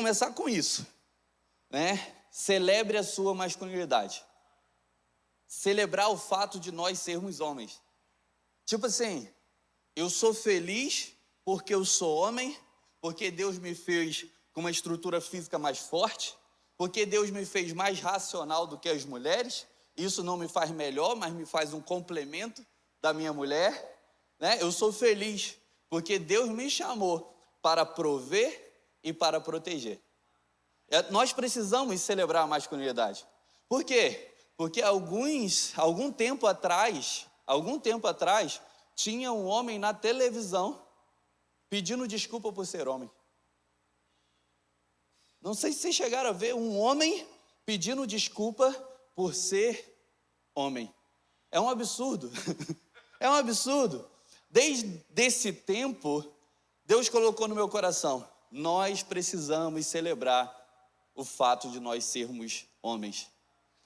começar com isso, né? Celebre a sua masculinidade. Celebrar o fato de nós sermos homens. Tipo assim, eu sou feliz porque eu sou homem, porque Deus me fez com uma estrutura física mais forte, porque Deus me fez mais racional do que as mulheres. Isso não me faz melhor, mas me faz um complemento da minha mulher, né? Eu sou feliz porque Deus me chamou para prover e para proteger. Nós precisamos celebrar a masculinidade. Por quê? Porque algum tempo atrás, tinha um homem na televisão pedindo desculpa por ser homem. Não sei se vocês chegaram a ver um homem pedindo desculpa por ser homem. É um absurdo. É um absurdo. Desde esse tempo, Deus colocou no meu coração: nós precisamos celebrar o fato de nós sermos homens.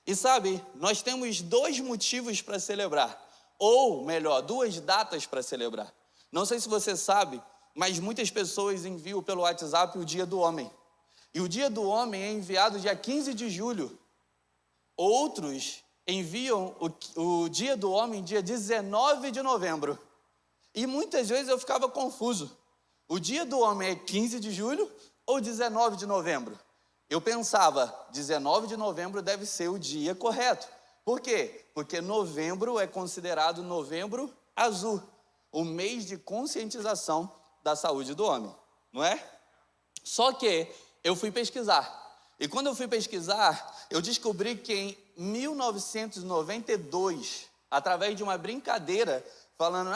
E sabe, nós temos 2 motivos para celebrar, ou melhor, 2 datas para celebrar. Não sei se você sabe, mas muitas pessoas enviam pelo WhatsApp o Dia do Homem. E o Dia do Homem é enviado dia 15 de julho. Outros enviam o Dia do Homem dia 19 de novembro. E muitas vezes eu ficava confuso. O Dia do Homem é 15 de julho ou 19 de novembro? Eu pensava, 19 de novembro deve ser o dia correto. Por quê? Porque novembro é considerado novembro azul, o mês de conscientização da saúde do homem, não é? Só que eu fui pesquisar. E quando eu fui pesquisar, eu descobri que em 1992, através de uma brincadeira, falando,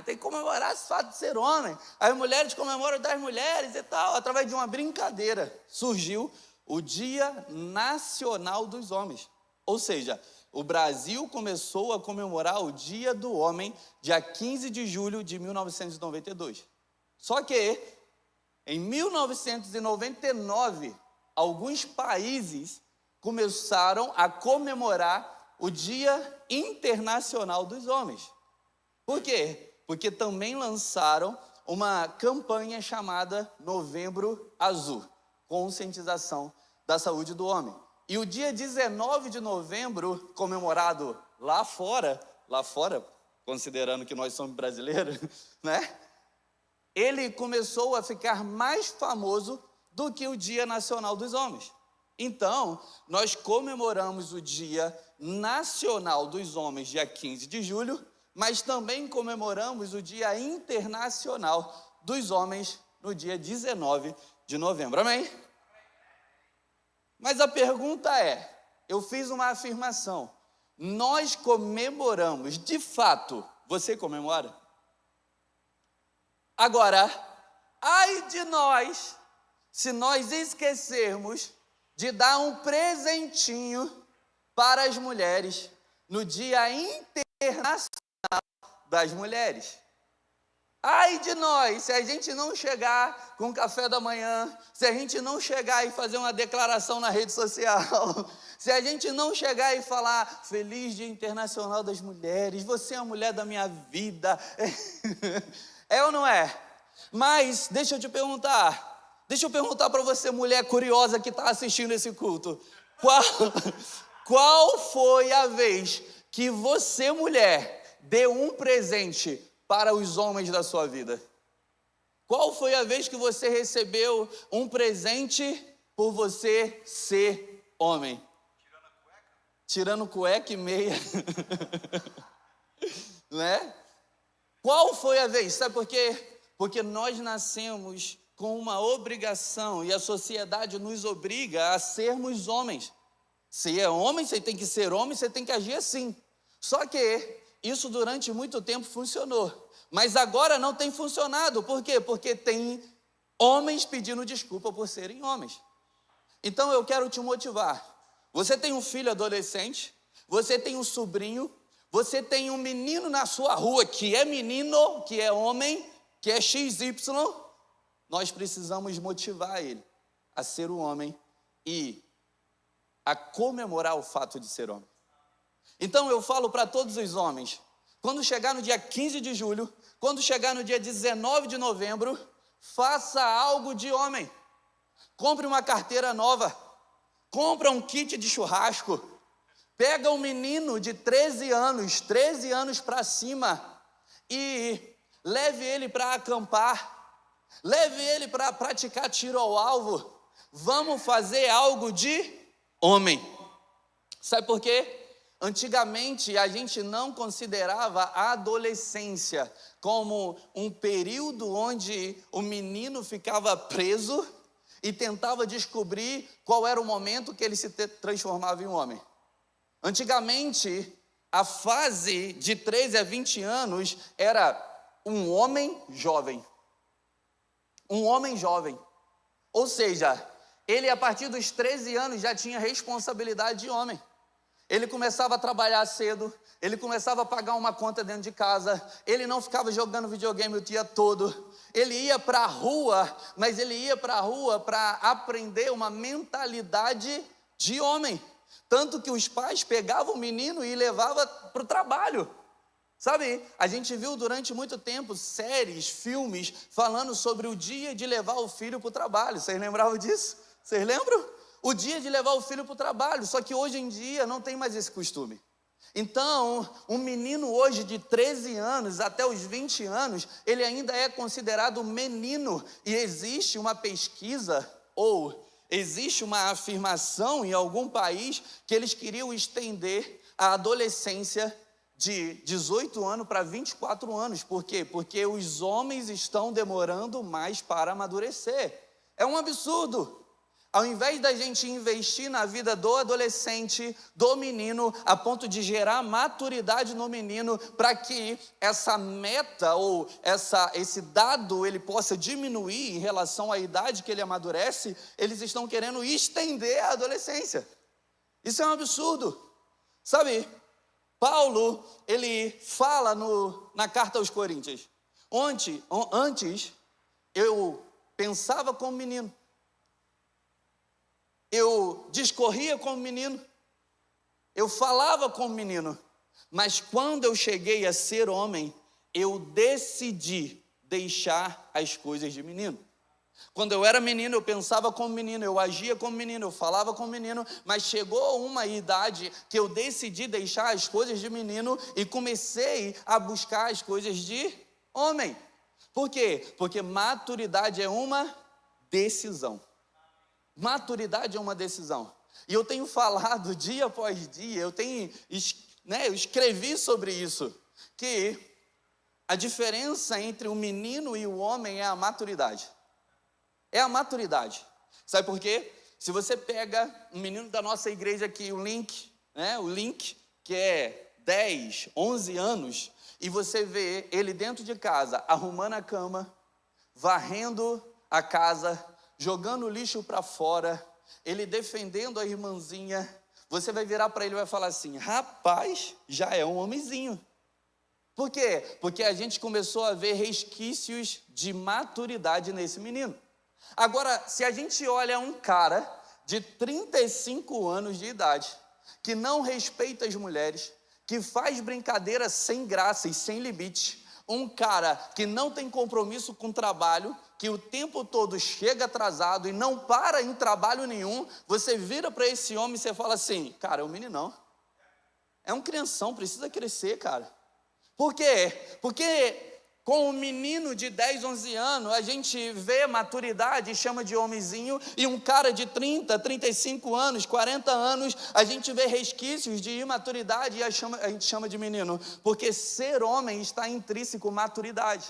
tem que comemorar esse fato de ser homem, as mulheres comemoram das mulheres e tal, através de uma brincadeira, surgiu o Dia Nacional dos Homens. Ou seja, o Brasil começou a comemorar o Dia do Homem, dia 15 de julho de 1992. Só que, em 1999, alguns países começaram a comemorar o Dia Internacional dos Homens. Por quê? Porque também lançaram uma campanha chamada Novembro Azul, conscientização da saúde do homem. E o dia 19 de novembro, comemorado lá fora, considerando que nós somos brasileiros, né? Ele começou a ficar mais famoso do que o Dia Nacional dos Homens. Então, nós comemoramos o Dia Nacional dos Homens, dia 15 de julho, mas também comemoramos o Dia Internacional dos Homens no dia 19 de novembro. Amém? Mas a pergunta é, eu fiz uma afirmação, nós comemoramos, de fato, você comemora? Agora, ai de nós, se nós esquecermos de dar um presentinho para as mulheres no Dia Internacional das Mulheres. Ai de nós, se a gente não chegar com café da manhã, se a gente não chegar e fazer uma declaração na rede social, se a gente não chegar e falar, Feliz Dia Internacional das Mulheres, você é a mulher da minha vida, é ou não é? Mas, deixa eu perguntar para você, mulher curiosa que está assistindo esse culto, qual foi a vez que você, mulher, deu um presente para os homens da sua vida? Qual foi a vez que você recebeu um presente por você ser homem? Tirando cueca e meia. Né? Qual foi a vez? Sabe por quê? Porque nós nascemos com uma obrigação e a sociedade nos obriga a sermos homens. Se é homem, você tem que ser homem, você tem que agir assim. Só que isso durante muito tempo funcionou, mas agora não tem funcionado. Por quê? Porque tem homens pedindo desculpa por serem homens. Então eu quero te motivar. Você tem um filho adolescente, você tem um sobrinho, você tem um menino na sua rua que é menino, que é homem, que é XY. Nós precisamos motivar ele a ser um homem e a comemorar o fato de ser homem. Então eu falo para todos os homens, quando chegar no dia 15 de julho, quando chegar no dia 19 de novembro, faça algo de homem. compre uma carteira nova, compra um kit de churrasco, pega um menino de 13 anos para cima, e leve ele para acampar, leve ele para praticar tiro ao alvo. Vamos fazer algo de homem. Sabe por quê? Antigamente a gente não considerava a adolescência como um período onde o menino ficava preso e tentava descobrir qual era o momento que ele se transformava em um homem. Antigamente, a fase de 13 a 20 anos era um homem jovem. Um homem jovem. Ou seja, ele a partir dos 13 anos já tinha responsabilidade de homem. Ele começava a trabalhar cedo, ele começava a pagar uma conta dentro de casa, ele não ficava jogando videogame o dia todo, ele ia para a rua, mas ele ia para a rua para aprender uma mentalidade de homem. Tanto que os pais pegavam o menino e levavam para o trabalho. Sabe, a gente viu durante muito tempo séries, filmes, falando sobre o dia de levar o filho para o trabalho. Vocês lembravam disso? Vocês lembram? O dia de levar o filho para o trabalho, só que hoje em dia não tem mais esse costume. Então, um menino hoje de 13 anos até os 20 anos, ele ainda é considerado menino. E existe uma pesquisa, ou existe uma afirmação em algum país, que eles queriam estender a adolescência de 18 anos para 24 anos. Por quê? Porque os homens estão demorando mais para amadurecer. É um absurdo. Ao invés da gente investir na vida do adolescente, do menino, a ponto de gerar maturidade no menino, para que essa meta ou esse dado ele possa diminuir em relação à idade que ele amadurece, eles estão querendo estender a adolescência. Isso é um absurdo. Sabe, Paulo, ele fala na carta aos Coríntios: antes eu pensava como menino, eu discorria como menino, eu falava como menino, mas quando eu cheguei a ser homem, eu decidi deixar as coisas de menino. Quando eu era menino, eu pensava como menino, eu agia como menino, eu falava como menino, mas chegou uma idade que eu decidi deixar as coisas de menino e comecei a buscar as coisas de homem. Por quê? Porque maturidade é uma decisão. Maturidade é uma decisão. E eu tenho falado dia após dia, eu escrevi sobre isso, que a diferença entre o menino e o homem é a maturidade. É a maturidade. Sabe por quê? Se você pega um menino da nossa igreja aqui, o Link, que é 10, 11 anos, e você vê ele dentro de casa, arrumando a cama, varrendo a casa, jogando lixo para fora, ele defendendo a irmãzinha, você vai virar para ele e vai falar assim: rapaz, já é um homenzinho. Por quê? Porque a gente começou a ver resquícios de maturidade nesse menino. Agora, se a gente olha um cara de 35 anos de idade, que não respeita as mulheres, que faz brincadeira sem graça e sem limite, um cara que não tem compromisso com o trabalho, que o tempo todo chega atrasado e não para em trabalho nenhum, você vira para esse homem e você fala assim: cara, é um meninão, é um crianção, precisa crescer, cara. Por quê? Porque com um menino de 10, 11 anos, a gente vê maturidade e chama de homenzinho, e um cara de 30, 35 anos, 40 anos, a gente vê resquícios de imaturidade e a gente chama de menino, porque ser homem está intrínseco maturidade.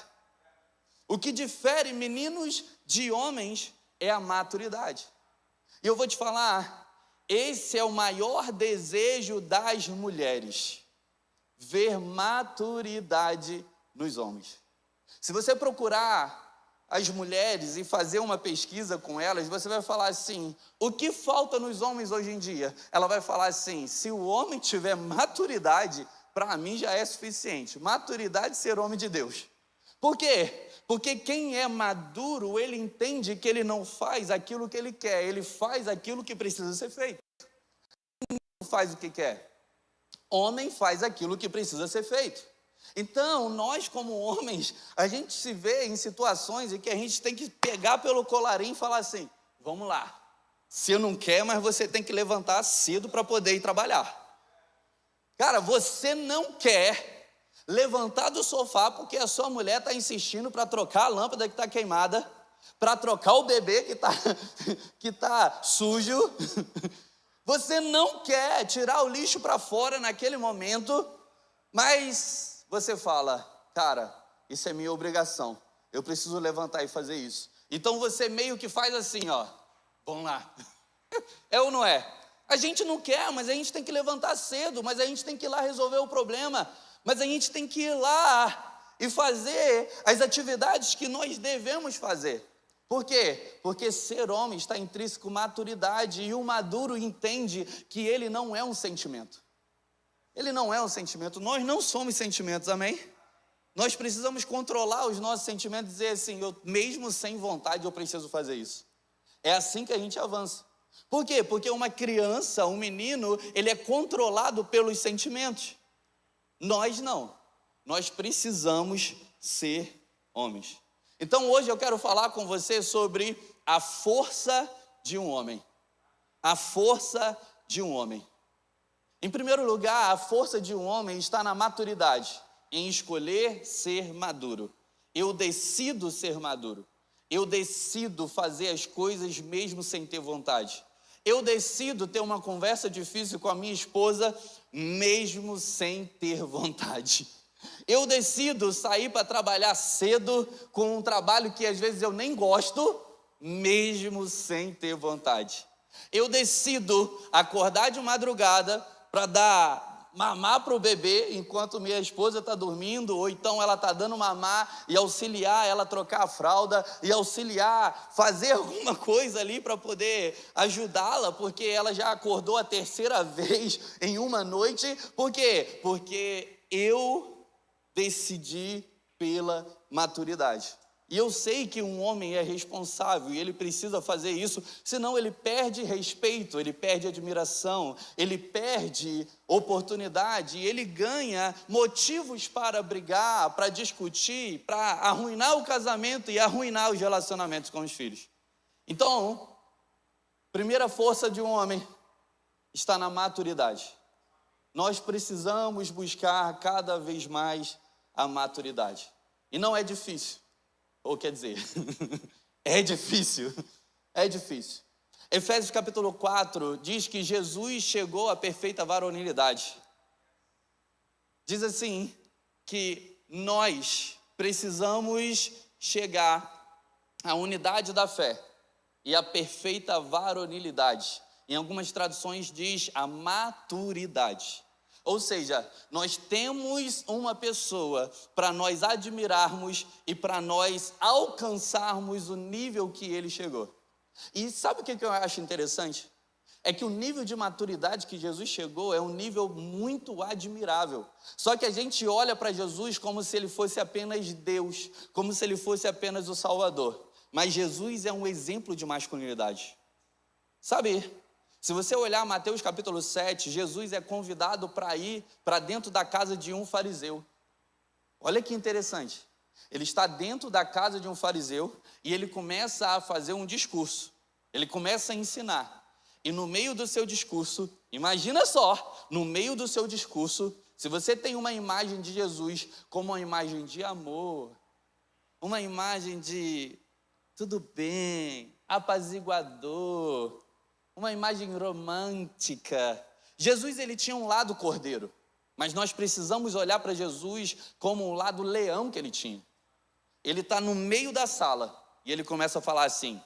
O que difere meninos de homens é a maturidade. E eu vou te falar, esse é o maior desejo das mulheres, ver maturidade nos homens. Se você procurar as mulheres e fazer uma pesquisa com elas, você vai falar assim: o que falta nos homens hoje em dia? Ela vai falar assim: se o homem tiver maturidade, para mim já é suficiente. Maturidade de ser homem de Deus. Por quê? Porque quem é maduro, ele entende que ele não faz aquilo que ele quer, ele faz aquilo que precisa ser feito. Não faz o que quer. Homem faz aquilo que precisa ser feito. Então, nós como homens, a gente se vê em situações em que a gente tem que pegar pelo colarinho e falar assim: vamos lá. Você não quer, mas você tem que levantar cedo para poder ir trabalhar. Cara, você não quer levantar do sofá porque a sua mulher está insistindo para trocar a lâmpada que está queimada, para trocar o bebê que tá sujo. Você não quer tirar o lixo para fora naquele momento, mas você fala, cara, isso é minha obrigação. Eu preciso levantar e fazer isso. Então você meio que faz assim, ó, vamos lá. É ou não é? A gente não quer, mas a gente tem que levantar cedo, mas a gente tem que ir lá resolver o problema, mas a gente tem que ir lá e fazer as atividades que nós devemos fazer. Por quê? Porque ser homem está intrínseco maturidade, e o maduro entende que ele não é um sentimento. Ele não é um sentimento, nós não somos sentimentos, amém? Nós precisamos controlar os nossos sentimentos e dizer assim, eu mesmo sem vontade eu preciso fazer isso. É assim que a gente avança. Por quê? Porque uma criança, um menino, ele é controlado pelos sentimentos. Nós não. Nós precisamos ser homens. Então hoje eu quero falar com você sobre a força de um homem. A força de um homem. Em primeiro lugar, a força de um homem está na maturidade, em escolher ser maduro. Eu decido ser maduro. Eu decido fazer as coisas mesmo sem ter vontade. Eu decido ter uma conversa difícil com a minha esposa mesmo sem ter vontade. Eu decido sair para trabalhar cedo com um trabalho que às vezes eu nem gosto, mesmo sem ter vontade. Eu decido acordar de madrugada para dar mamar para o bebê enquanto minha esposa está dormindo, ou então ela está dando mamar e auxiliar ela a trocar a fralda, e auxiliar, fazer alguma coisa ali para poder ajudá-la, porque ela já acordou a terceira vez em uma noite. Por quê? Porque eu decidi pela maturidade. E eu sei que um homem é responsável e ele precisa fazer isso, senão ele perde respeito, ele perde admiração, ele perde oportunidade, e ele ganha motivos para brigar, para discutir, para arruinar o casamento e arruinar os relacionamentos com os filhos. Então, primeira força de um homem está na maturidade. Nós precisamos buscar cada vez mais a maturidade. E não é difícil. Ou quer dizer, é difícil. Efésios capítulo 4 diz que Jesus chegou à perfeita varonilidade. Diz assim, que nós precisamos chegar à unidade da fé e à perfeita varonilidade. Em algumas traduções diz a maturidade. Ou seja, nós temos uma pessoa para nós admirarmos e para nós alcançarmos o nível que ele chegou. E sabe o que eu acho interessante? É que o nível de maturidade que Jesus chegou é um nível muito admirável. Só que a gente olha para Jesus como se ele fosse apenas Deus, como se ele fosse apenas o Salvador. Mas Jesus é um exemplo de masculinidade. Sabe? Se você olhar Mateus capítulo 7, Jesus é convidado para ir para dentro da casa de um fariseu. Olha que interessante. Ele está dentro da casa de um fariseu e ele começa a fazer um discurso. Ele começa a ensinar. E no meio do seu discurso, imagina só, no meio do seu discurso, se você tem uma imagem de Jesus como uma imagem de amor, uma imagem de tudo bem, apaziguador, uma imagem romântica. Jesus, ele tinha um lado cordeiro, mas nós precisamos olhar para Jesus como um lado leão que ele tinha. Ele está no meio da sala e ele começa a falar assim: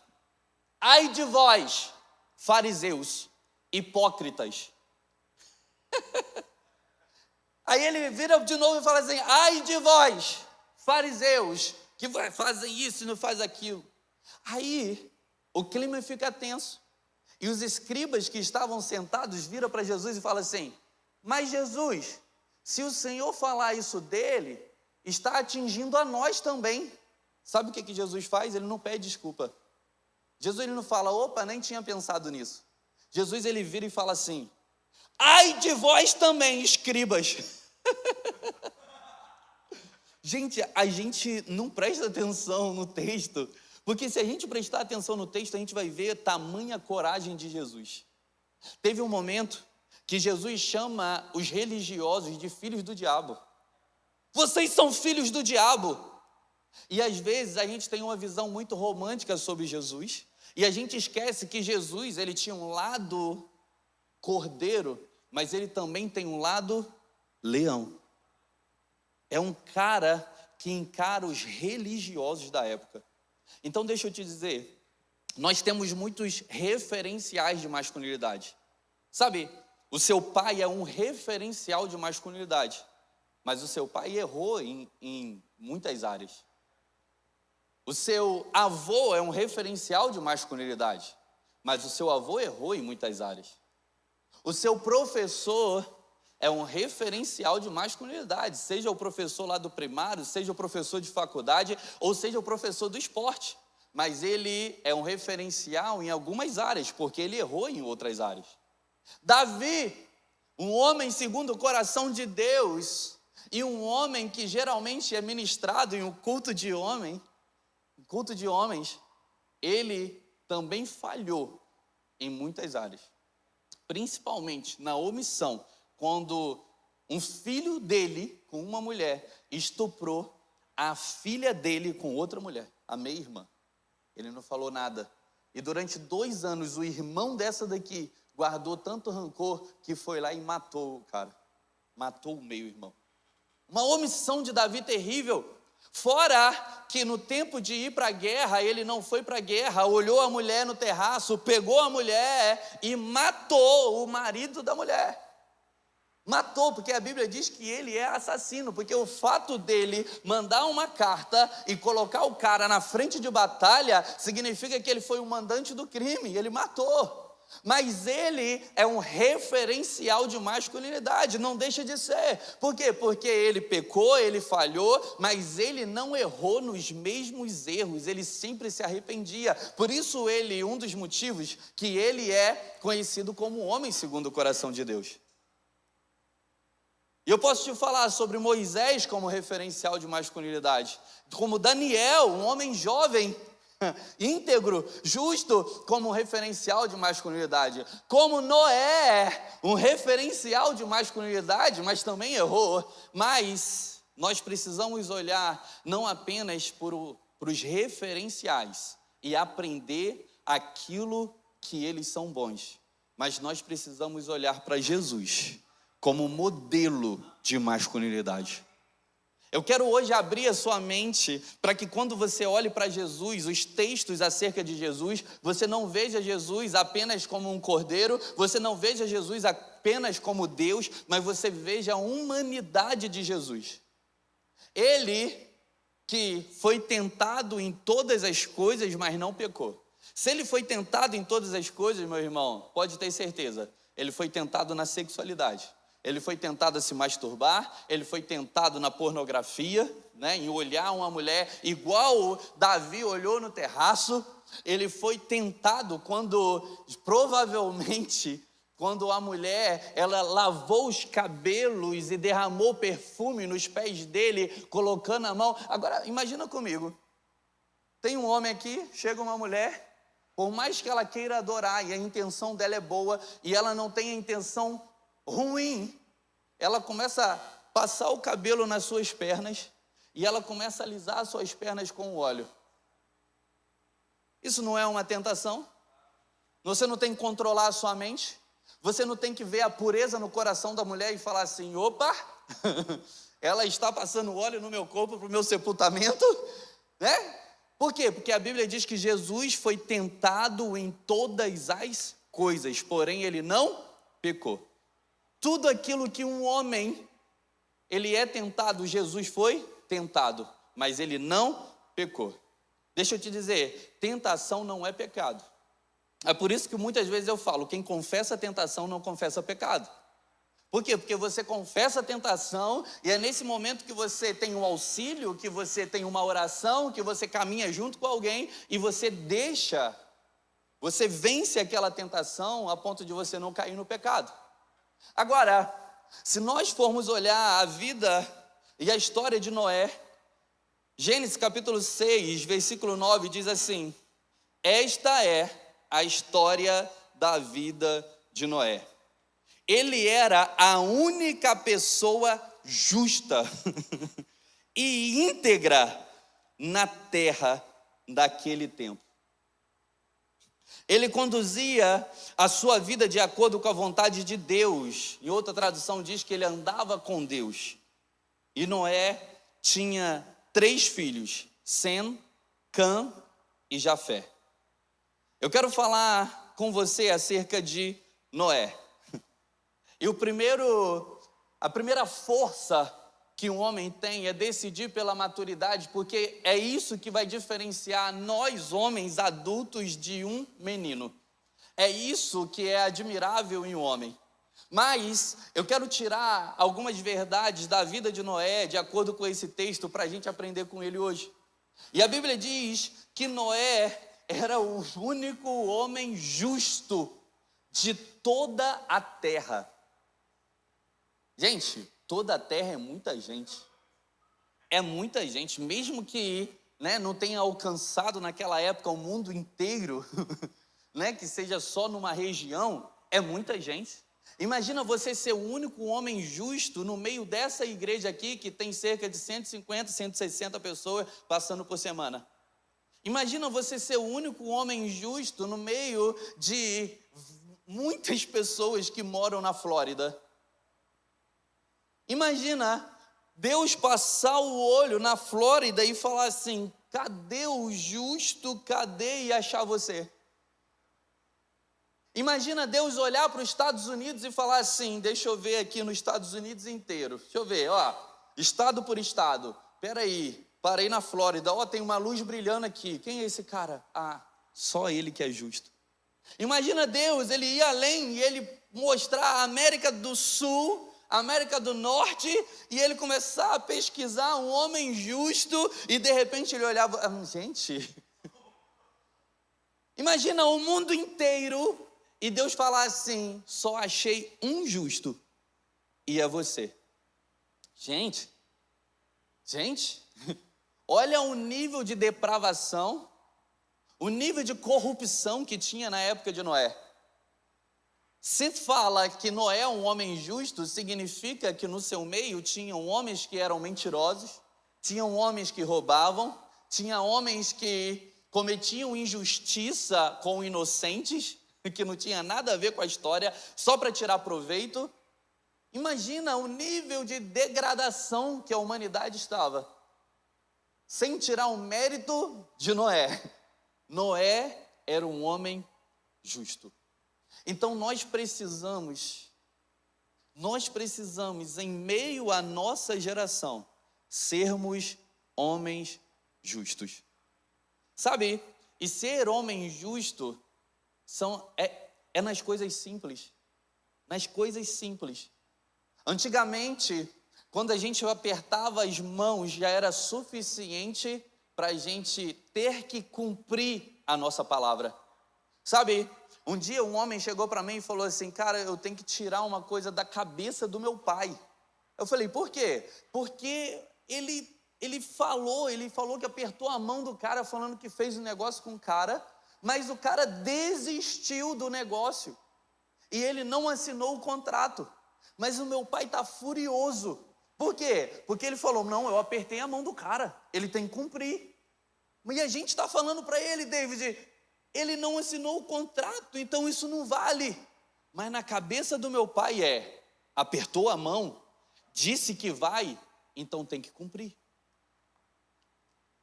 ai de vós, fariseus, hipócritas. Aí ele vira de novo e fala assim: ai de vós, fariseus, que fazem isso e não fazem aquilo. Aí o clima fica tenso. E os escribas que estavam sentados viram para Jesus e falam assim: mas Jesus, se o Senhor falar isso dele, está atingindo a nós também. Sabe o que Jesus faz? Ele não pede desculpa. Jesus ele não fala: opa, nem tinha pensado nisso. Jesus ele vira e fala assim: ai de vós também, escribas. Gente, a gente não presta atenção no texto, Porque se a gente prestar atenção no texto, a gente vai ver tamanha coragem de Jesus. Teve um momento que Jesus chama os religiosos de filhos do diabo. Vocês são filhos do diabo. E às vezes a gente tem uma visão muito romântica sobre Jesus, e a gente esquece que Jesus, ele tinha um lado cordeiro, mas ele também tem um lado leão. É um cara que encara os religiosos da época. Então deixa eu te dizer, nós temos muitos referenciais de masculinidade. Sabe, o seu pai é um referencial de masculinidade, mas o seu pai errou em muitas áreas. O seu avô é um referencial de masculinidade, mas o seu avô errou em muitas áreas. O seu professor é um referencial de masculinidade, seja o professor lá do primário, seja o professor de faculdade, ou seja o professor do esporte. Mas ele é um referencial em algumas áreas, porque ele errou em outras áreas. Davi, um homem segundo o coração de Deus, e um homem que geralmente é ministrado em um culto de homens, ele também falhou em muitas áreas. Principalmente na omissão, quando um filho dele, com uma mulher, estuprou a filha dele com outra mulher, a meia-irmã. Ele não falou nada. E durante 2 anos, o irmão dessa daqui guardou tanto rancor que foi lá e matou o cara. Matou o meio-irmão. Uma omissão de Davi terrível. Fora que no tempo de ir para a guerra, ele não foi para a guerra, olhou a mulher no terraço, pegou a mulher e matou o marido da mulher. Matou, porque a Bíblia diz que ele é assassino, porque o fato dele mandar uma carta e colocar o cara na frente de batalha, significa que ele foi o mandante do crime, ele matou. Mas ele é um referencial de masculinidade, não deixa de ser. Por quê? Porque ele pecou, ele falhou, mas ele não errou nos mesmos erros, ele sempre se arrependia. Por isso um dos motivos que ele é conhecido como homem segundo o coração de Deus. E eu posso te falar sobre Moisés como referencial de masculinidade, como Daniel, um homem jovem, íntegro, justo, como referencial de masculinidade, como Noé, um referencial de masculinidade, mas também errou. Mas nós precisamos olhar não apenas para os referenciais e aprender aquilo que eles são bons, mas nós precisamos olhar para Jesus como modelo de masculinidade. Eu quero hoje abrir a sua mente para que quando você olhe para Jesus, os textos acerca de Jesus, você não veja Jesus apenas como um cordeiro, você não veja Jesus apenas como Deus, mas você veja a humanidade de Jesus. Ele que foi tentado em todas as coisas, mas não pecou. Se ele foi tentado em todas as coisas, meu irmão, pode ter certeza, ele foi tentado na sexualidade. Ele foi tentado a se masturbar, ele foi tentado na pornografia, em olhar uma mulher igual Davi olhou no terraço. Ele foi tentado provavelmente, quando a mulher, ela lavou os cabelos e derramou perfume nos pés dele, colocando a mão. Agora, imagina comigo, tem um homem aqui, chega uma mulher, por mais que ela queira adorar, e a intenção dela é boa, e ela não tem a intenção ruim, ela começa a passar o cabelo nas suas pernas e ela começa a alisar as suas pernas com o óleo. Isso não é uma tentação? Você não tem que controlar a sua mente? Você não tem que ver a pureza no coração da mulher e falar assim, opa, ela está passando óleo no meu corpo para o meu sepultamento, né? Por quê? Porque a Bíblia diz que Jesus foi tentado em todas as coisas, porém ele não pecou. Tudo aquilo que um homem, ele é tentado, Jesus foi tentado, mas ele não pecou. Deixa eu te dizer, tentação não é pecado. É por isso que muitas vezes eu falo, quem confessa a tentação não confessa pecado. Por quê? Porque você confessa a tentação e é nesse momento que você tem um auxílio, que você tem uma oração, que você caminha junto com alguém e você vence aquela tentação a ponto de você não cair no pecado. Agora, se nós formos olhar a vida e a história de Noé, Gênesis capítulo 6, versículo 9 diz assim: esta é a história da vida de Noé. Ele era a única pessoa justa e íntegra na terra daquele tempo. Ele conduzia a sua vida de acordo com a vontade de Deus. Em outra tradução diz que ele andava com Deus. E Noé tinha 3 filhos, Sem, Cã e Jafé. Eu quero falar com você acerca de Noé. E a primeira força que um homem tem é decidir pela maturidade, porque é isso que vai diferenciar nós, homens adultos, de um menino. É isso que é admirável em um homem. Mas eu quero tirar algumas verdades da vida de Noé, de acordo com esse texto, para a gente aprender com ele hoje. E a Bíblia diz que Noé era o único homem justo de toda a terra. Gente, toda a terra é muita gente. É muita gente, mesmo que não tenha alcançado naquela época o mundo inteiro, que seja só numa região, é muita gente. Imagina você ser o único homem justo no meio dessa igreja aqui, que tem cerca de 150, 160 pessoas passando por semana. Imagina você ser o único homem justo no meio de muitas pessoas que moram na Flórida. Imagina Deus passar o olho na Flórida e falar assim: cadê o justo, cadê, e achar você? Imagina Deus olhar para os Estados Unidos e falar assim: deixa eu ver aqui nos Estados Unidos inteiro, deixa eu ver, estado por estado, peraí, parei na Flórida, tem uma luz brilhando aqui, quem é esse cara? Só ele que é justo. Imagina Deus, ele ir além e ele mostrar a América do Sul, América do Norte, e ele começar a pesquisar um homem justo, e de repente ele olhava, gente, imagina o mundo inteiro, e Deus falar assim: só achei um justo, e é você. Gente, olha o nível de depravação, o nível de corrupção que tinha na época de Noé. Se fala que Noé é um homem justo, significa que no seu meio tinham homens que eram mentirosos, tinham homens que roubavam, tinha homens que cometiam injustiça com inocentes, que não tinha nada a ver com a história, só para tirar proveito. Imagina o nível de degradação que a humanidade estava, sem tirar o mérito de Noé. Noé era um homem justo. Então nós precisamos, em meio à nossa geração, sermos homens justos. Sabe, e ser homem justo é nas coisas simples. Nas coisas simples. Antigamente, quando a gente apertava as mãos, já era suficiente para a gente ter que cumprir a nossa palavra. Sabe, um dia um homem chegou para mim e falou assim: cara, eu tenho que tirar uma coisa da cabeça do meu pai. Eu falei: por quê? Porque ele falou que apertou a mão do cara, falando que fez um negócio com o cara, mas o cara desistiu do negócio e ele não assinou o contrato. Mas o meu pai está furioso. Por quê? Porque ele falou: não, eu apertei a mão do cara, ele tem que cumprir. E a gente está falando para ele: David, ele não assinou o contrato, então isso não vale. Mas na cabeça do meu pai apertou a mão, disse que vai, então tem que cumprir.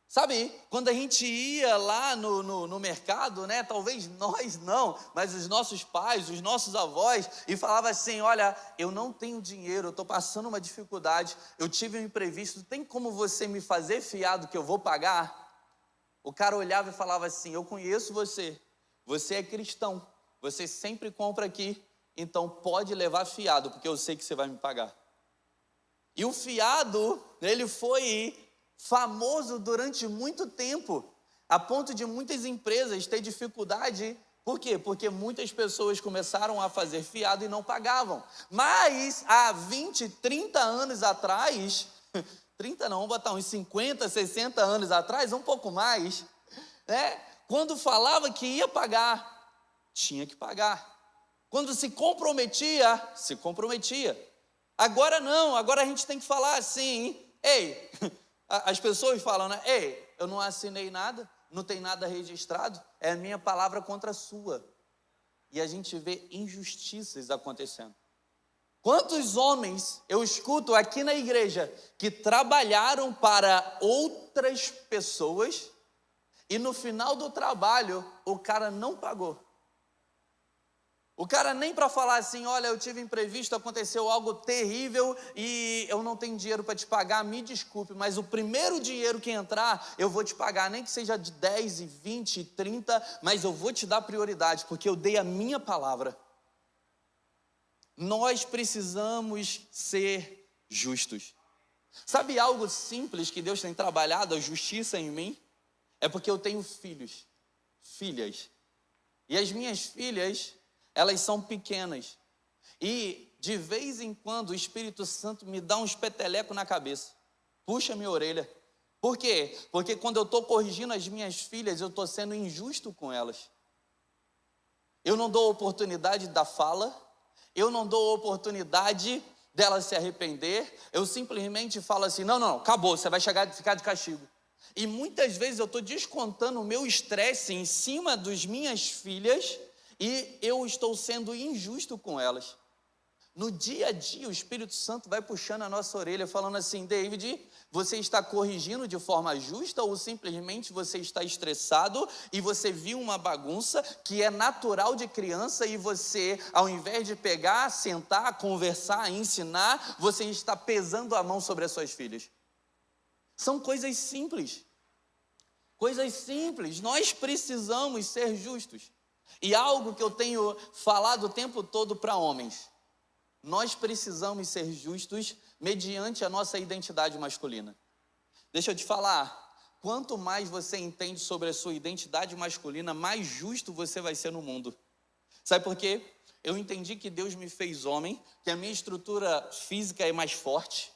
Sabe, quando a gente ia lá no mercado, talvez nós não, mas os nossos pais, os nossos avós, e falava assim: olha, eu não tenho dinheiro, eu estou passando uma dificuldade, eu tive um imprevisto, tem como você me fazer fiado que eu vou pagar? O cara olhava e falava assim: eu conheço você, você é cristão, você sempre compra aqui, então pode levar fiado, porque eu sei que você vai me pagar. E o fiado, ele foi famoso durante muito tempo, a ponto de muitas empresas ter dificuldade. Por quê? Porque muitas pessoas começaram a fazer fiado e não pagavam. Mas há 20, 30 anos atrás, 30 não, vamos botar uns 50, 60 anos atrás, um pouco mais, né? Quando falava que ia pagar, tinha que pagar. Quando se comprometia, se comprometia. Agora não, agora a gente tem que falar assim, ei, as pessoas falam, né? Ei, eu não assinei nada, não tem nada registrado, é a minha palavra contra a sua. E a gente vê injustiças acontecendo. Quantos homens eu escuto aqui na igreja que trabalharam para outras pessoas e no final do trabalho o cara não pagou. O cara nem para falar assim, olha, eu tive imprevisto, aconteceu algo terrível e eu não tenho dinheiro para te pagar, me desculpe, mas o primeiro dinheiro que entrar, eu vou te pagar, nem que seja de 10, 20, 30, mas eu vou te dar prioridade, porque eu dei a minha palavra. Nós precisamos ser justos. Sabe algo simples que Deus tem trabalhado, a justiça em mim? É porque eu tenho filhos, filhas. E as minhas filhas, elas são pequenas. E de vez em quando o Espírito Santo me dá uns petelecos na cabeça. Puxa minha orelha. Por quê? Porque quando eu estou corrigindo as minhas filhas, eu estou sendo injusto com elas. Eu não dou oportunidade da fala. Eu não dou oportunidade dela se arrepender. Eu simplesmente falo assim, não, acabou, você vai ficar de castigo. E muitas vezes eu estou descontando o meu estresse em cima das minhas filhas e eu estou sendo injusto com elas. No dia a dia, o Espírito Santo vai puxando a nossa orelha, falando assim, David, você está corrigindo de forma justa ou simplesmente você está estressado e você viu uma bagunça que é natural de criança e você, ao invés de pegar, sentar, conversar, ensinar, você está pesando a mão sobre as suas filhas. São coisas simples. Coisas simples. Nós precisamos ser justos. E algo que eu tenho falado o tempo todo para homens. Nós precisamos ser justos mediante a nossa identidade masculina. Deixa eu te falar, quanto mais você entende sobre a sua identidade masculina, mais justo você vai ser no mundo. Sabe por quê? Eu entendi que Deus me fez homem, que a minha estrutura física é mais forte.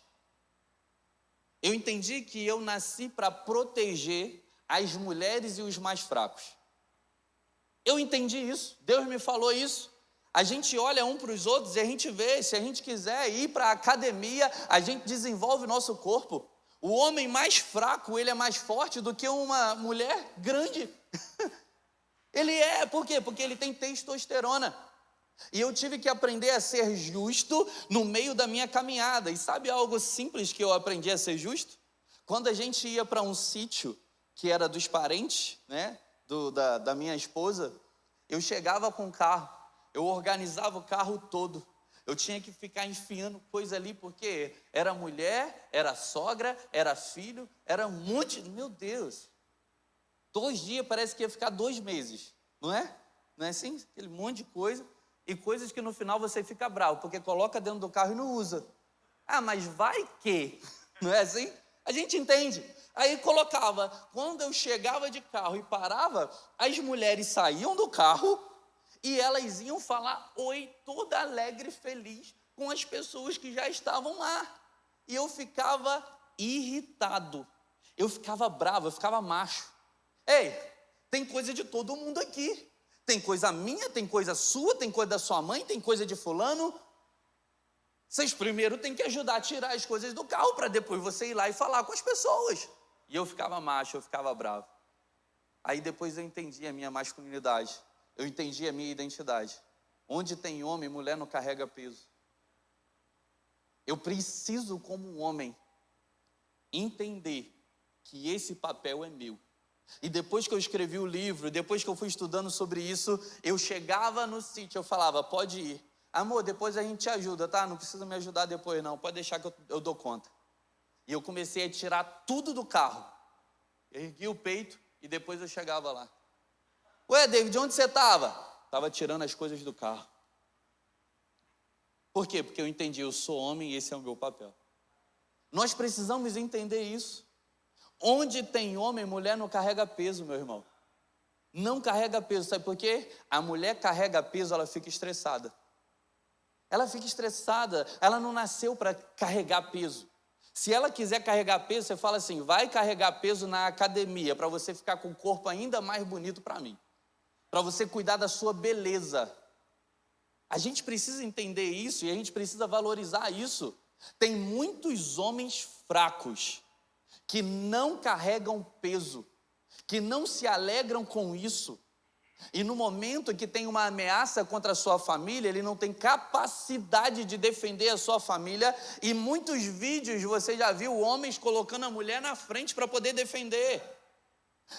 Eu entendi que eu nasci para proteger as mulheres e os mais fracos. Eu entendi isso, Deus me falou isso. A gente olha um para os outros e a gente vê, se a gente quiser ir para a academia, a gente desenvolve o nosso corpo. O homem mais fraco, ele é mais forte do que uma mulher grande. Ele é, por quê? Porque ele tem testosterona. E eu tive que aprender a ser justo no meio da minha caminhada. E sabe algo simples que eu aprendi a ser justo? Quando a gente ia para um sítio que era dos parentes, né, da minha esposa, eu chegava com o carro. Eu organizava o carro todo. Eu tinha que ficar enfiando coisa ali, porque era mulher, era sogra, era filho, era um monte. Meu Deus! 2 dias parece que ia ficar 2 meses, não é? Não é assim? Aquele monte de coisa. E coisas que no final você fica bravo, porque coloca dentro do carro e não usa. Ah, mas vai que? Não é assim? A gente entende. Aí colocava. Quando eu chegava de carro e parava, as mulheres saíam do carro e elas iam falar oi, toda alegre e feliz com as pessoas que já estavam lá. E eu ficava irritado, eu ficava bravo, eu ficava macho. Ei, tem coisa de todo mundo aqui. Tem coisa minha, tem coisa sua, tem coisa da sua mãe, tem coisa de fulano. Vocês primeiro têm que ajudar a tirar as coisas do carro para depois você ir lá e falar com as pessoas. E eu ficava macho, eu ficava bravo. Aí depois eu entendi a minha masculinidade. Eu entendi a minha identidade. Onde tem homem, mulher não carrega peso. Eu preciso, como um homem, entender que esse papel é meu. E depois que eu escrevi o livro, depois que eu fui estudando sobre isso, eu chegava no sítio, eu falava, pode ir. Amor, depois a gente te ajuda, tá? Não precisa me ajudar depois não, pode deixar que eu dou conta. E eu comecei a tirar tudo do carro. Ergui o peito e depois eu chegava lá. Ué, David, onde você estava? Estava tirando as coisas do carro. Por quê? Porque eu entendi, eu sou homem e esse é o meu papel. Nós precisamos entender isso. Onde tem homem, mulher não carrega peso, meu irmão. Não carrega peso, sabe por quê? A mulher carrega peso, ela fica estressada. Ela fica estressada, ela não nasceu para carregar peso. Se ela quiser carregar peso, você fala assim, vai carregar peso na academia, para você ficar com o corpo ainda mais bonito para mim. Para você cuidar da sua beleza. A gente precisa entender isso e a gente precisa valorizar isso. Tem muitos homens fracos que não carregam peso, que não se alegram com isso. E no momento que tem uma ameaça contra a sua família, ele não tem capacidade de defender a sua família. E muitos vídeos você já viu homens colocando a mulher na frente para poder defender.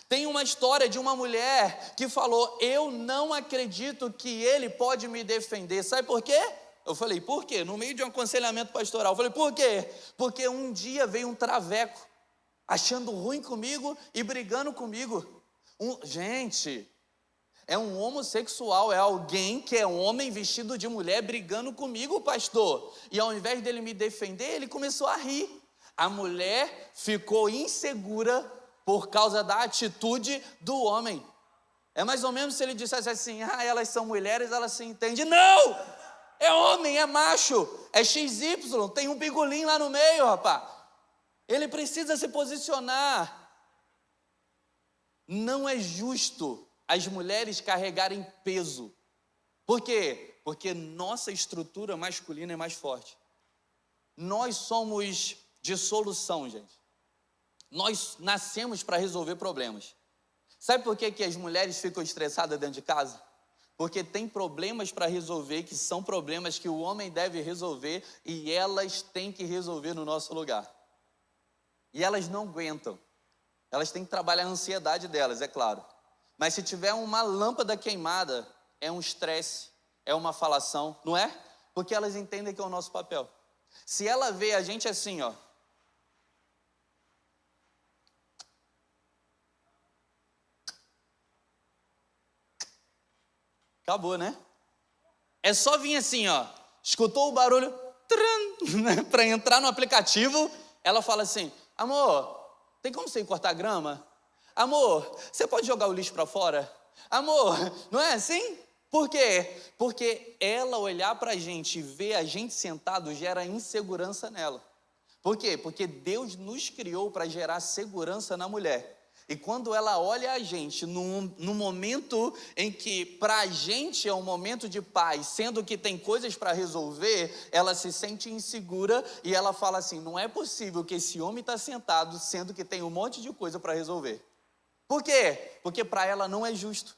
Tem uma história de uma mulher que falou, eu não acredito que ele pode me defender. Sabe por quê? Eu falei, por quê? No meio de um aconselhamento pastoral. Eu falei, por quê? Porque um dia veio um traveco, achando ruim comigo e brigando comigo. Gente, é um homossexual, é alguém que é homem vestido de mulher brigando comigo, pastor. E ao invés dele me defender, ele começou a rir. A mulher ficou insegura por causa da atitude do homem. É mais ou menos se ele dissesse assim, elas são mulheres, elas se entendem. Não! É homem, é macho, é XY, tem um bigolim lá no meio, rapaz. Ele precisa se posicionar. Não é justo as mulheres carregarem peso. Por quê? Porque nossa estrutura masculina é mais forte. Nós somos de solução, gente. Nós nascemos para resolver problemas. Sabe por que as mulheres ficam estressadas dentro de casa? Porque tem problemas para resolver, que são problemas que o homem deve resolver, e elas têm que resolver no nosso lugar. E elas não aguentam. Elas têm que trabalhar a ansiedade delas, é claro. Mas se tiver uma lâmpada queimada, é um estresse, é uma falação, não é? Porque elas entendem que é o nosso papel. Se ela vê a gente assim, ó, acabou, né? É só vir assim, ó, escutou o barulho, para entrar no aplicativo, ela fala assim, amor, tem como você ir cortar grama? Amor, você pode jogar o lixo para fora? Amor, não é assim? Por quê? Porque ela olhar para a gente e ver a gente sentado gera insegurança nela. Por quê? Porque Deus nos criou para gerar segurança na mulher. E quando ela olha a gente num momento em que para a gente é um momento de paz, sendo que tem coisas para resolver, ela se sente insegura e ela fala assim, não é possível que esse homem está sentado, sendo que tem um monte de coisa para resolver. Por quê? Porque para ela não é justo.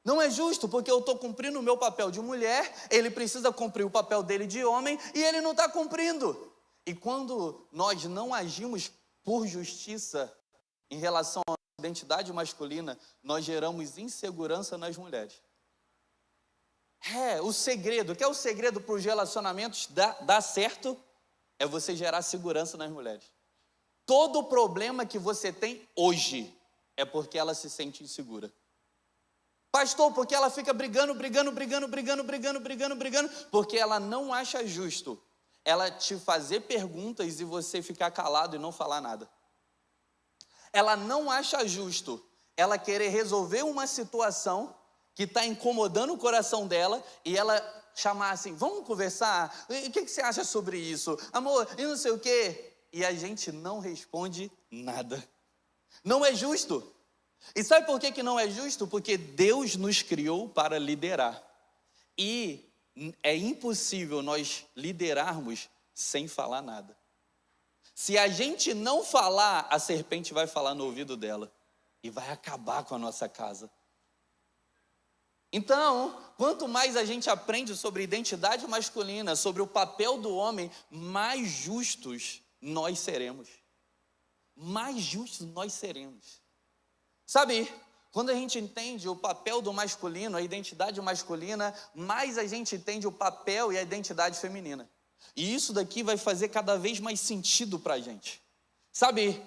Não é justo, porque eu estou cumprindo o meu papel de mulher, ele precisa cumprir o papel dele de homem, e ele não está cumprindo. E quando nós não agimos por justiça em relação à identidade masculina, nós geramos insegurança nas mulheres. O segredo, que é o segredo para os relacionamentos dar certo, é você gerar segurança nas mulheres. Todo problema que você tem hoje é porque ela se sente insegura. Pastor, porque ela fica brigando, porque ela não acha justo ela te fazer perguntas e você ficar calado e não falar nada. Ela não acha justo ela querer resolver uma situação que está incomodando o coração dela e ela chamar assim, vamos conversar? O que você acha sobre isso? Amor, e não sei o quê. E a gente não responde nada. Não é justo. E sabe por que não é justo? Porque Deus nos criou para liderar. E é impossível nós liderarmos sem falar nada. Se a gente não falar, a serpente vai falar no ouvido dela e vai acabar com a nossa casa. Então, quanto mais a gente aprende sobre identidade masculina, sobre o papel do homem, mais justos nós seremos. Mais justos nós seremos. Sabe, quando a gente entende o papel do masculino, a identidade masculina, mais a gente entende o papel e a identidade feminina. E isso daqui vai fazer cada vez mais sentido para a gente. Sabe,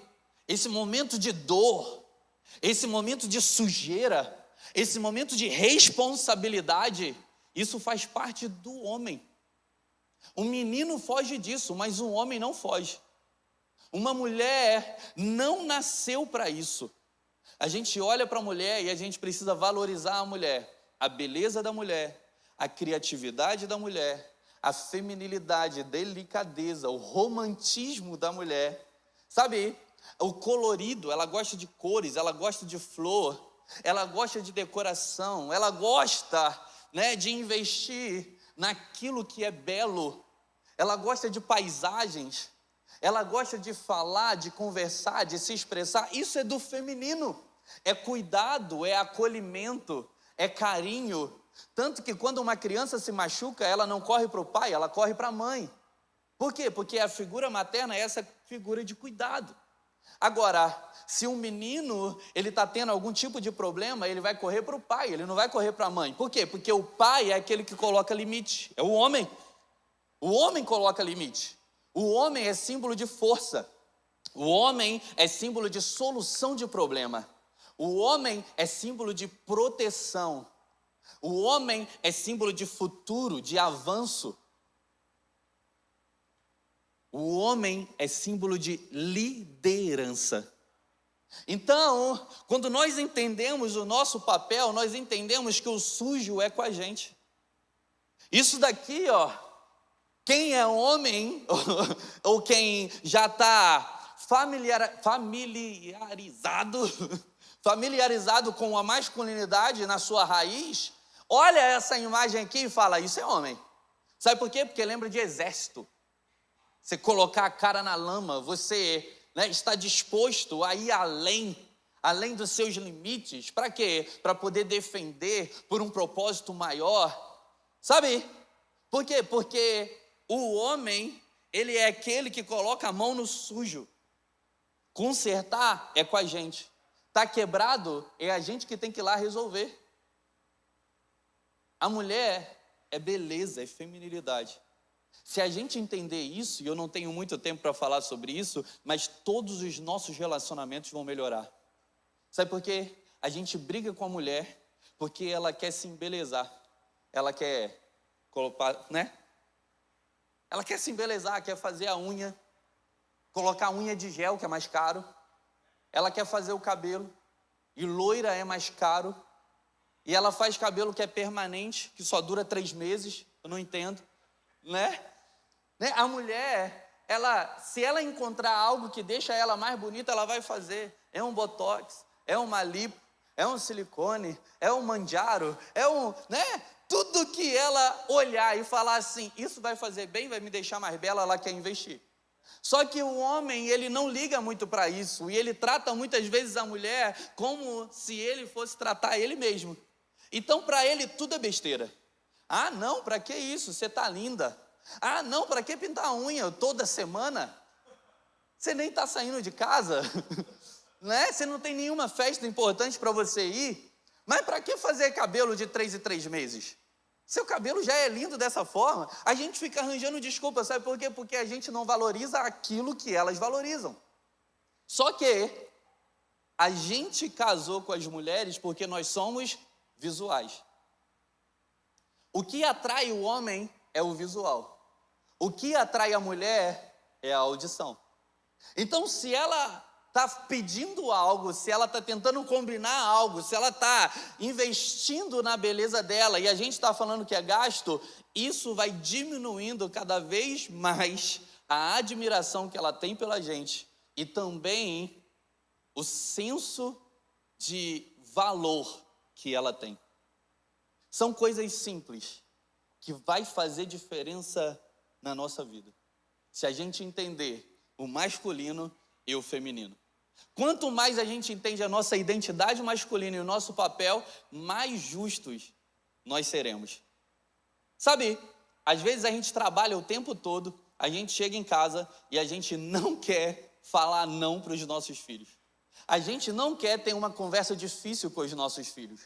esse momento de dor, esse momento de sujeira, esse momento de responsabilidade, isso faz parte do homem. Um menino foge disso, mas um homem não foge. Uma mulher não nasceu para isso. A gente olha para a mulher e a gente precisa valorizar a mulher, a beleza da mulher, a criatividade da mulher, a feminilidade, a delicadeza, o romantismo da mulher. Sabe, o colorido, ela gosta de cores, ela gosta de flor, ela gosta de decoração, ela gosta, né, de investir naquilo que é belo, ela gosta de paisagens, ela gosta de falar, de conversar, de se expressar. Isso é do feminino, é cuidado, é acolhimento, é carinho. Tanto que quando uma criança se machuca, ela não corre para o pai, ela corre para a mãe. Por quê? Porque a figura materna é essa figura de cuidado. Agora, se um menino, ele está tendo algum tipo de problema, ele vai correr para o pai, ele não vai correr para a mãe. Por quê? Porque o pai é aquele que coloca limite, é o homem. O homem coloca limite. O homem é símbolo de força. O homem é símbolo de solução de problema. O homem é símbolo de proteção. O homem é símbolo de futuro, de avanço. O homem é símbolo de liderança. Então, quando nós entendemos o nosso papel, nós entendemos que o sujo é com a gente. Isso daqui, ó, quem é homem, ou quem já está familiarizado com a masculinidade na sua raiz, olha essa imagem aqui e fala, isso é homem. Sabe por quê? Porque lembra de exército. Você colocar a cara na lama, você, né, está disposto a ir além dos seus limites. Para quê? Para poder defender por um propósito maior. Sabe? Por quê? Porque o homem, ele é aquele que coloca a mão no sujo. Consertar é com a gente. Está quebrado, é a gente que tem que ir lá resolver. A mulher é beleza, é feminilidade. Se a gente entender isso, e eu não tenho muito tempo para falar sobre isso, mas todos os nossos relacionamentos vão melhorar. Sabe por quê? A gente briga com a mulher porque ela quer se embelezar. Ela quer colocar, né? Ela quer se embelezar, quer fazer a unha, colocar a unha de gel, que é mais caro. Ela quer fazer o cabelo, e loira é mais caro. E ela faz cabelo que é permanente, que só dura 3 meses, eu não entendo, né? A mulher, se ela encontrar algo que deixa ela mais bonita, ela vai fazer. É um botox, é uma lipo, é um silicone, é um manjaro, né? Tudo que ela olhar e falar assim, isso vai fazer bem, vai me deixar mais bela, ela quer investir. Só que o homem, ele não liga muito para isso, e ele trata muitas vezes a mulher como se ele fosse tratar ele mesmo. Então, para ele, tudo é besteira. Ah, não, para que isso? Você está linda. Ah, não, para que pintar a unha toda semana? Você nem está saindo de casa, né? Você não tem nenhuma festa importante para você ir. Mas para que fazer cabelo de 3 em 3 meses? Seu cabelo já é lindo dessa forma. A gente fica arranjando desculpa, sabe por quê? Porque a gente não valoriza aquilo que elas valorizam. Só que a gente casou com as mulheres porque nós somos visuais. O que atrai o homem é o visual. O que atrai a mulher é a audição. Então, se ela está pedindo algo, se ela está tentando combinar algo, se ela está investindo na beleza dela e a gente está falando que é gasto, isso vai diminuindo cada vez mais a admiração que ela tem pela gente e também o senso de valor que ela tem. São coisas simples que vai fazer diferença na nossa vida, se a gente entender o masculino e o feminino. Quanto mais a gente entende a nossa identidade masculina e o nosso papel, mais justos nós seremos. Sabe, às vezes a gente trabalha o tempo todo, a gente chega em casa e a gente não quer falar não para os nossos filhos. A gente não quer ter uma conversa difícil com os nossos filhos.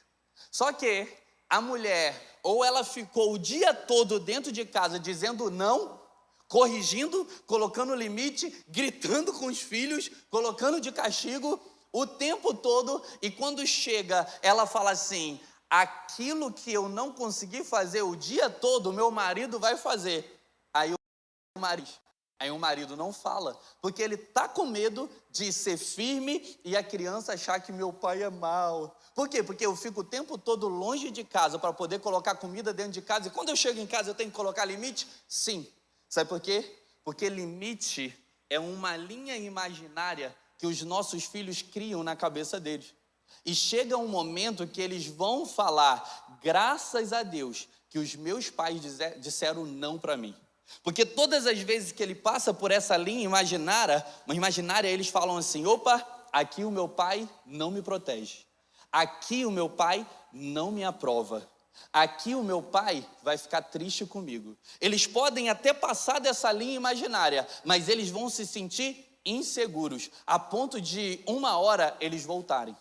Só que a mulher, ou ela ficou o dia todo dentro de casa dizendo não, corrigindo, colocando limite, gritando com os filhos, colocando de castigo o tempo todo, e quando chega, ela fala assim, aquilo que eu não consegui fazer o dia todo, meu marido vai fazer. Aí Aí o marido não fala, porque ele está com medo de ser firme e a criança achar que meu pai é mau. Por quê? Porque eu fico o tempo todo longe de casa para poder colocar comida dentro de casa. E quando eu chego em casa eu tenho que colocar limite? Sim. Sabe por quê? Porque limite é uma linha imaginária que os nossos filhos criam na cabeça deles. E chega um momento que eles vão falar, graças a Deus, que os meus pais disseram não para mim. Porque todas as vezes que ele passa por essa linha imaginária, eles falam assim, opa, aqui o meu pai não me protege. Aqui o meu pai não me aprova. Aqui o meu pai vai ficar triste comigo. Eles podem até passar dessa linha imaginária, mas eles vão se sentir inseguros, a ponto de uma hora eles voltarem.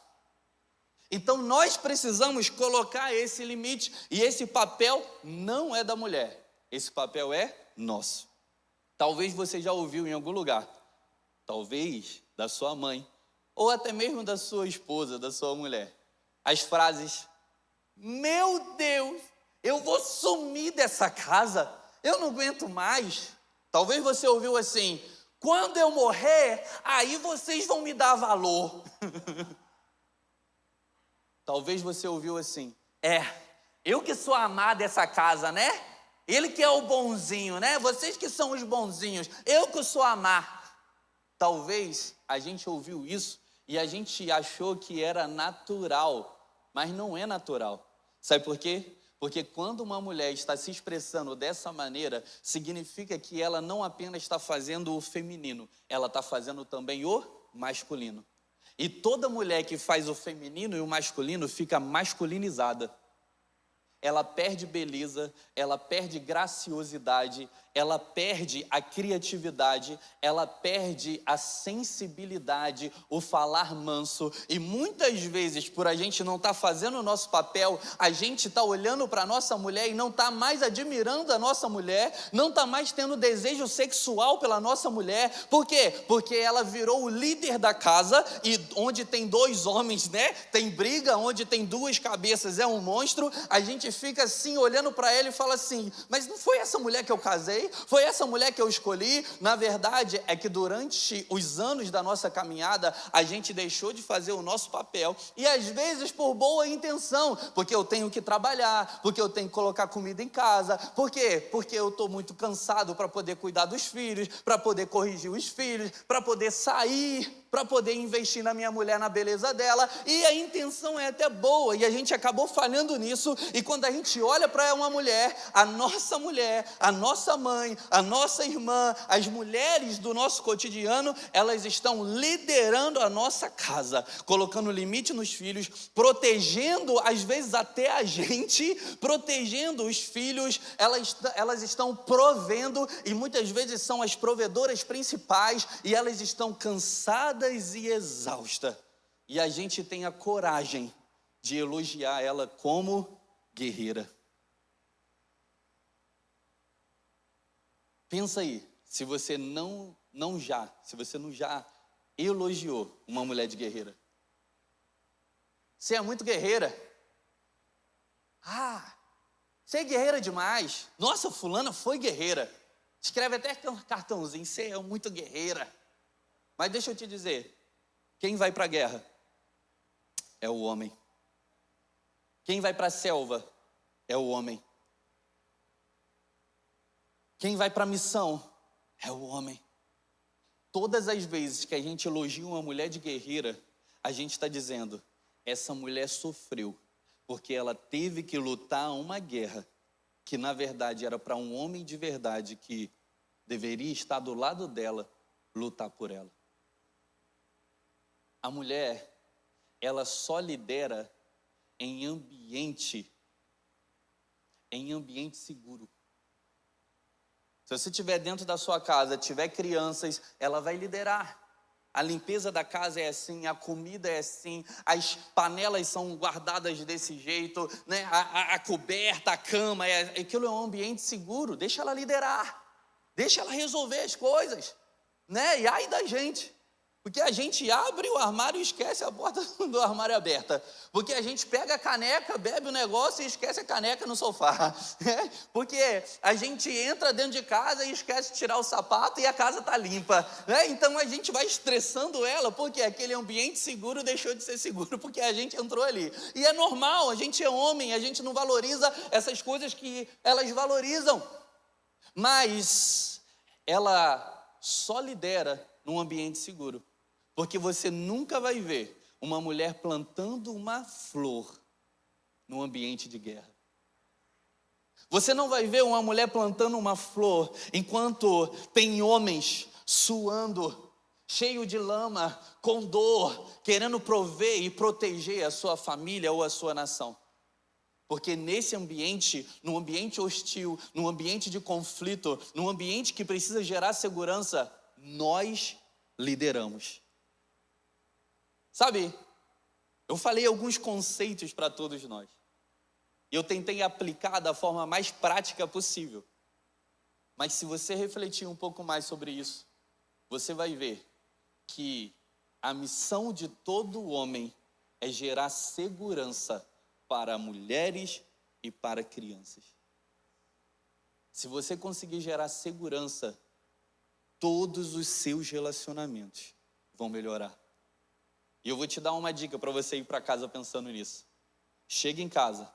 Então nós precisamos colocar esse limite, e esse papel não é da mulher, esse papel é nosso. Talvez você já ouviu em algum lugar, talvez da sua mãe, ou até mesmo da sua esposa, da sua mulher, as frases, meu Deus, eu vou sumir dessa casa, eu não aguento mais. Talvez você ouviu assim, quando eu morrer, aí vocês vão me dar valor. Talvez você ouviu assim, eu que sou amado dessa casa, né? Ele que é o bonzinho, né? Vocês que são os bonzinhos, eu que sou amar. Talvez a gente ouviu isso e a gente achou que era natural, mas não é natural. Sabe por quê? Porque quando uma mulher está se expressando dessa maneira, significa que ela não apenas está fazendo o feminino, ela está fazendo também o masculino. E toda mulher que faz o feminino e o masculino fica masculinizada. Ela perde beleza, ela perde graciosidade, ela perde a criatividade, ela perde a sensibilidade, o falar manso. E muitas vezes, por a gente não estar fazendo o nosso papel, a gente está olhando para a nossa mulher e não está mais admirando a nossa mulher, não está mais tendo desejo sexual pela nossa mulher. Por quê? Porque ela virou o líder da casa, e onde tem dois homens, né? Tem briga, onde tem duas cabeças, é um monstro. A gente fica assim, olhando para ela e fala assim, mas não foi essa mulher que eu casei? Foi essa mulher que eu escolhi? Na verdade, é que durante os anos da nossa caminhada, a gente deixou de fazer o nosso papel, e às vezes por boa intenção, porque eu tenho que trabalhar, porque eu tenho que colocar comida em casa. Por quê? Porque eu estou muito cansado para poder cuidar dos filhos, para poder corrigir os filhos, para poder sair, para poder investir na minha mulher, na beleza dela, e a intenção é até boa, e a gente acabou falhando nisso. E quando a gente olha para uma mulher, a nossa mãe, a nossa irmã, as mulheres do nosso cotidiano, elas estão liderando a nossa casa, colocando limite nos filhos, protegendo, às vezes até a gente, protegendo os filhos, elas estão provendo, e muitas vezes são as provedoras principais, e elas estão cansadas e exaustas, e a gente tem a coragem de elogiar ela como guerreira. Pensa aí, se você não já elogiou uma mulher de guerreira. Você é muito guerreira. Você é guerreira demais. Nossa, fulana foi guerreira. Escreve até cartãozinho, você é muito guerreira. Mas deixa eu te dizer, quem vai para a guerra é o homem. Quem vai para a selva é o homem. Quem vai para a missão é o homem. Todas as vezes que a gente elogia uma mulher de guerreira, a gente está dizendo, essa mulher sofreu, porque ela teve que lutar uma guerra, que na verdade era para um homem de verdade, que deveria estar do lado dela, lutar por ela. A mulher, ela só lidera em ambiente seguro. Se você estiver dentro da sua casa, tiver crianças, ela vai liderar. A limpeza da casa é assim, a comida é assim, as panelas são guardadas desse jeito, né? A coberta, a cama, aquilo é um ambiente seguro. Deixa ela liderar, deixa ela resolver as coisas, né? E ai da gente. Porque a gente abre o armário e esquece a porta do armário aberta. Porque a gente pega a caneca, bebe o negócio e esquece a caneca no sofá. Porque a gente entra dentro de casa e esquece de tirar o sapato e a casa está limpa. Então a gente vai estressando ela, porque aquele ambiente seguro deixou de ser seguro, porque a gente entrou ali. E é normal, a gente é homem, a gente não valoriza essas coisas que elas valorizam. Mas ela só lidera num ambiente seguro. Porque você nunca vai ver uma mulher plantando uma flor num ambiente de guerra. Você não vai ver uma mulher plantando uma flor enquanto tem homens suando, cheio de lama, com dor, querendo prover e proteger a sua família ou a sua nação. Porque nesse ambiente, num ambiente hostil, num ambiente de conflito, num ambiente que precisa gerar segurança, nós lideramos. Sabe, eu falei alguns conceitos para todos nós. E eu tentei aplicar da forma mais prática possível. Mas se você refletir um pouco mais sobre isso, você vai ver que a missão de todo homem é gerar segurança para mulheres e para crianças. Se você conseguir gerar segurança, todos os seus relacionamentos vão melhorar. E eu vou te dar uma dica para você ir para casa pensando nisso. Chega em casa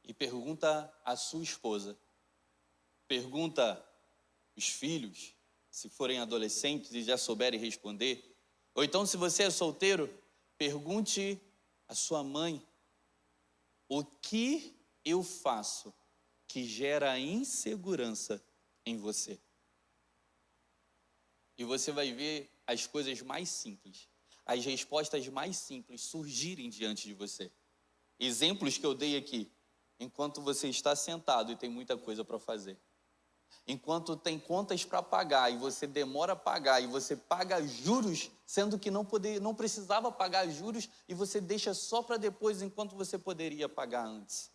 e pergunta à sua esposa, pergunta os filhos, se forem adolescentes e já souberem responder, ou então se você é solteiro, pergunte à sua mãe, o que eu faço que gera insegurança em você? E você vai ver as coisas mais simples, as respostas mais simples surgirem diante de você. Exemplos que eu dei aqui, enquanto você está sentado e tem muita coisa para fazer. Enquanto tem contas para pagar e você demora a pagar e você paga juros, sendo que não precisava pagar juros e você deixa só para depois enquanto você poderia pagar antes.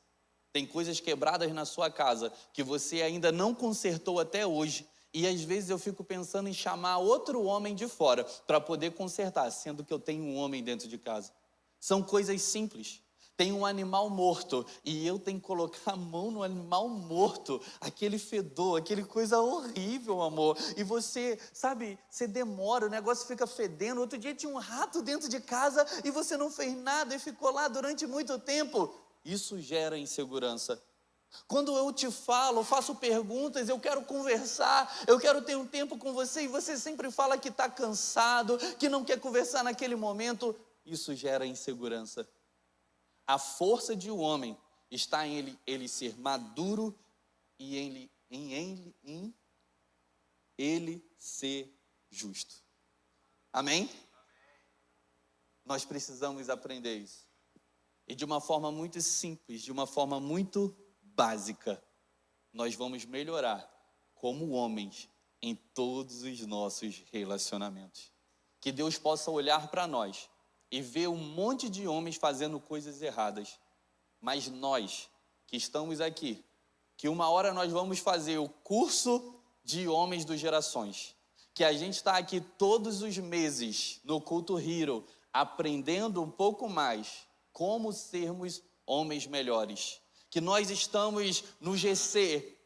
Tem coisas quebradas na sua casa que você ainda não consertou até hoje. E às vezes eu fico pensando em chamar outro homem de fora para poder consertar, sendo que eu tenho um homem dentro de casa. São coisas simples. Tem um animal morto e eu tenho que colocar a mão no animal morto, aquele fedor, aquele coisa horrível, amor. E você, sabe, você demora, o negócio fica fedendo. Outro dia tinha um rato dentro de casa e você não fez nada e ficou lá durante muito tempo. Isso gera insegurança. Quando eu te falo, faço perguntas, eu quero conversar, eu quero ter um tempo com você e você sempre fala que está cansado, que não quer conversar naquele momento, isso gera insegurança. A força de um homem está em ele ser maduro e em ele ser justo. Amém? Nós precisamos aprender isso. E de uma forma muito simples, de uma forma muito básica, nós vamos melhorar como homens em todos os nossos relacionamentos. Que Deus possa olhar para nós e ver um monte de homens fazendo coisas erradas, mas nós que estamos aqui, que uma hora nós vamos fazer o curso de homens dos gerações, que a gente está aqui todos os meses no Culto Hero, aprendendo um pouco mais como sermos homens melhores. Que nós estamos no GC,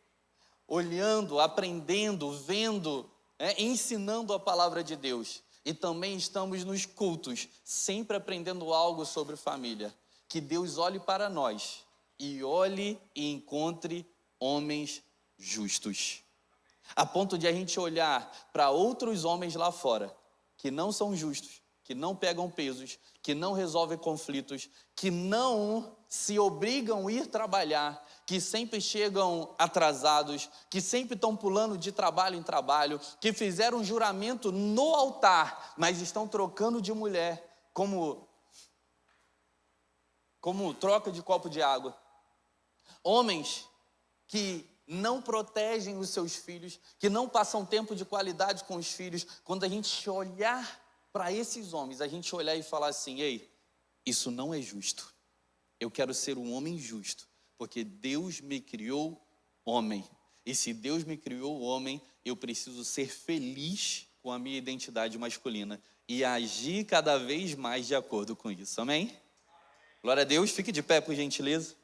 olhando, aprendendo, vendo, ensinando a palavra de Deus. E também estamos nos cultos, sempre aprendendo algo sobre família. Que Deus olhe para nós e olhe e encontre homens justos. A ponto de a gente olhar para outros homens lá fora, que não são justos, que não pegam pesos, que não resolvem conflitos, que não se obrigam a ir trabalhar, que sempre chegam atrasados, que sempre estão pulando de trabalho em trabalho, que fizeram um juramento no altar, mas estão trocando de mulher como troca de copo de água. Homens que não protegem os seus filhos, que não passam tempo de qualidade com os filhos. Quando a gente olhar para esses homens, a gente olhar e falar assim: ei, isso não é justo. Eu quero ser um homem justo, porque Deus me criou homem. E se Deus me criou homem, eu preciso ser feliz com a minha identidade masculina e agir cada vez mais de acordo com isso, amém? Glória a Deus, fique de pé por gentileza.